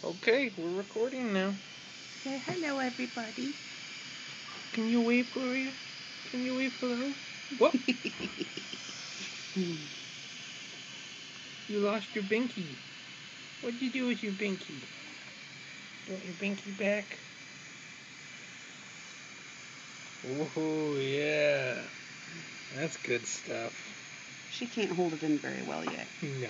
Okay, we're recording now. Say hello, everybody. Can you wave, Gloria? Can you wave hello? What? You lost your binky. What'd you do with your binky? You want your binky back? Oh, yeah. That's good stuff. She can't hold it in very well yet. No.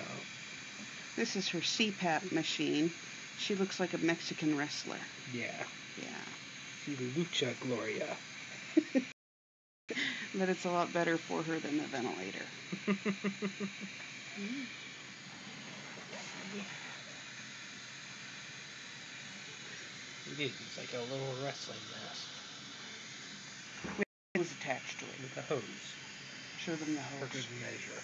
This is her CPAP machine. She looks like a Mexican wrestler. Yeah. Yeah. She's Lucha Gloria. But it's a lot better for her than the ventilator. It is. It's like a little wrestling mask. It was attached to it. With a hose. Show them the For hose. good measure.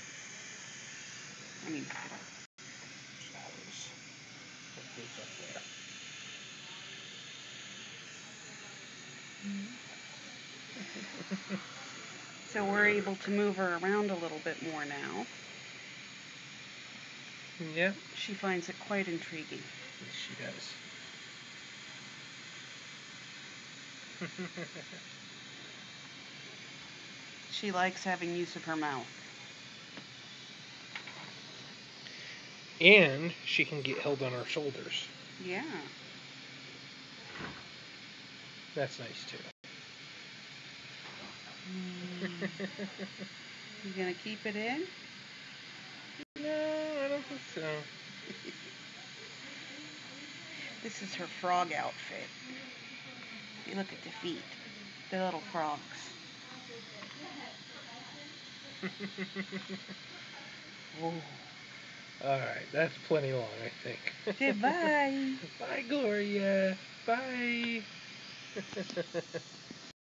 I mean, There's the hose. That goes up there. so we're able to move her around a little bit more now. Yeah. She finds it quite intriguing. Yes, she does. She likes having use of her mouth. And she can get held on her shoulders. Yeah. That's nice too. You gonna keep it in? No, I don't think so. This is her frog outfit. You look at the feet. They're little frogs. Oh. Alright, that's plenty long, I think. Goodbye. Bye, Gloria. Bye.